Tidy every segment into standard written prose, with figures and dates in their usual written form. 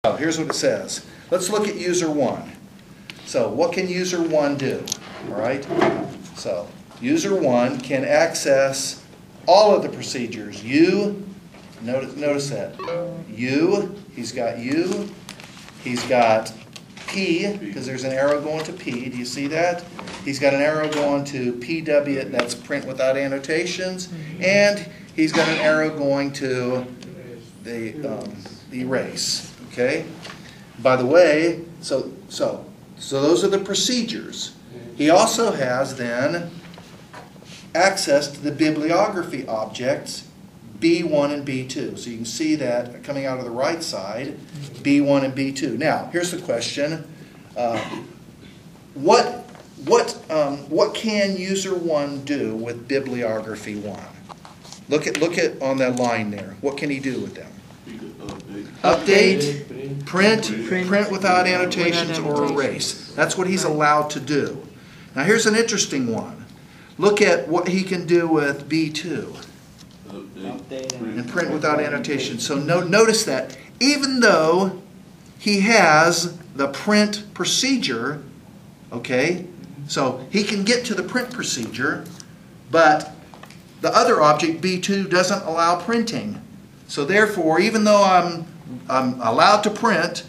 So here's what it says. Let's look at user 1. So what can user 1 do? All right. So user 1 can access all of the procedures. Notice that. He's got U. He's got P, because there's an arrow going to P. Do you see that? He's got an arrow going to PW, that's print without annotations. And he's got an arrow going to the erase. Okay? By the way, so those are the procedures. He also has then access to the bibliography objects B1 and B2. So you can see that coming out of the right side, B1 and B2. Now, here's the question. What can user 1 do with bibliography 1? Look at on that line there. What can he do with them? Update, print without annotations or erase. That's what he's allowed to do. Now here's an interesting one. Look at what he can do with B2. And print without annotations. So notice that even though he has the print procedure, okay, so he can get to the print procedure, but the other object, B2, doesn't allow printing. So therefore, even though I'm allowed to print,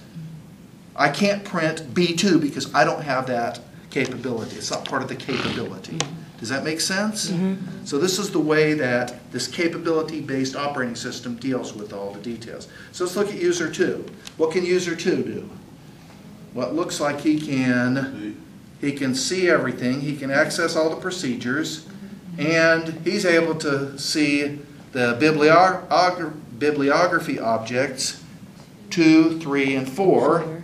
I can't print B2 because I don't have that capability. It's not part of the capability. Does that make sense? Mm-hmm. So this is the way that this capability-based operating system deals with all the details. So let's look at user 2. What can user 2 do? Well, it looks like he can see everything. He can access all the procedures, and he's able to see the bibliography objects 2, 3, and 4.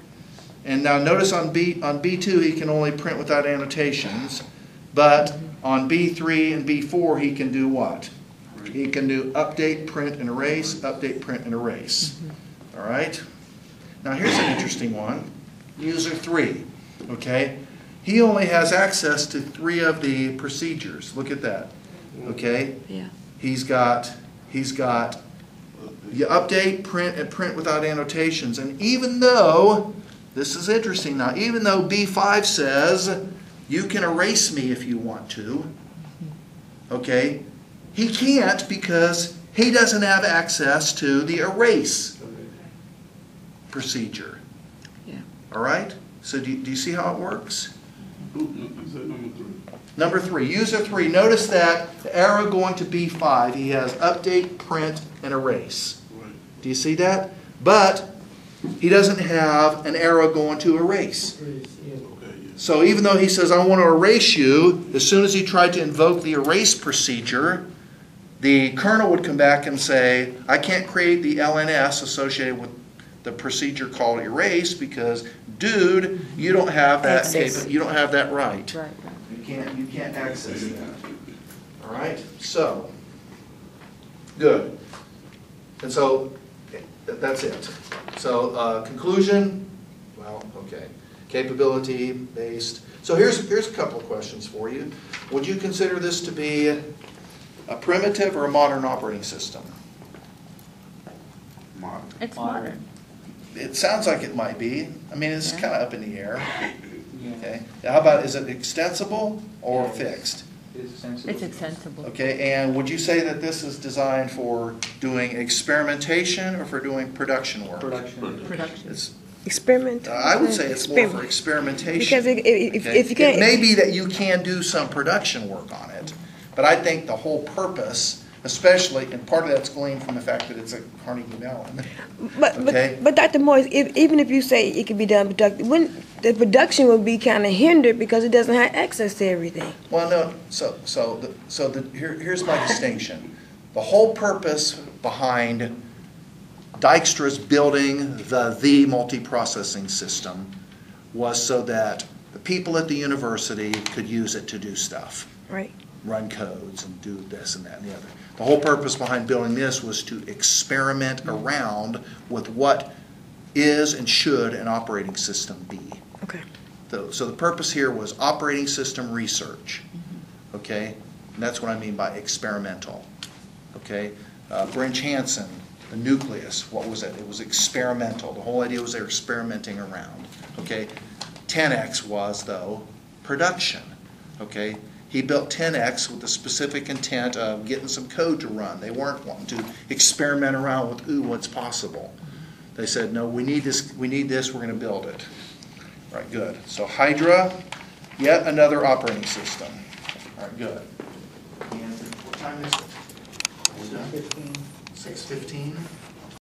And now notice on B2 he can only print without annotations, but on B3 and B4 he can do what? He can do update, print, and erase, update, print, and erase. All right? Now here's an interesting one. User 3. Okay? He only has access to 3 of the procedures. Look at that. Okay? Yeah. He's got you update, print, and print without annotations. And even though, this is interesting now, even though B5 says you can erase me if you want to, okay, he can't because he doesn't have access to the erase procedure. Yeah. All right? So do you see how it works? Number 3, user 3. Notice that the arrow going to B5, he has update, print, and erase. Do you see that? But he doesn't have an arrow going to erase. So even though he says, I want to erase you, as soon as he tried to invoke the erase procedure, the kernel would come back and say, I can't create the LNS associated with the procedure called erase because, dude, you don't have that you don't have that right. You can't access that. All right? So, good. And so, that's it. So, conclusion, well, okay. Capability based. So here's a couple of questions for you. Would you consider this to be a primitive or a modern operating system? Modern. It's modern. It sounds like it might be. I mean, it's kind of up in the air. Okay. How about, is it extensible or fixed? It's extensible. Okay, and would you say that this is designed for doing experimentation or for doing production work? Production. Experiment. I would say it's more for experimentation. Because if you can't, it may be that you can do some production work on it, but I think the whole purpose, especially, and part of that's gleaned from the fact that it's a Carnegie Mellon. But Dr. Morris, even if you say it can be done when the production will be kind of hindered because it doesn't have access to everything. Well, no. Here's my distinction. The whole purpose behind Dijkstra's building the multiprocessing system was so that the people at the university could use it to do stuff. Right. Run codes and do this and that and the other. The whole purpose behind building this was to experiment around with what is and should an operating system be. Okay. So the purpose here was operating system research. Okay? And that's what I mean by experimental. Okay? Brinch Hansen The nucleus, what was it? It was experimental. The whole idea was they were experimenting around. Okay, 10X was, though, production. Okay, he built 10X with the specific intent of getting some code to run. They weren't wanting to experiment around with, ooh, what's possible. They said, no, we need this, we're going to build it. All right, good. So Hydra, yet another operating system. All right, good. And what time is it? Are we done? 6:15.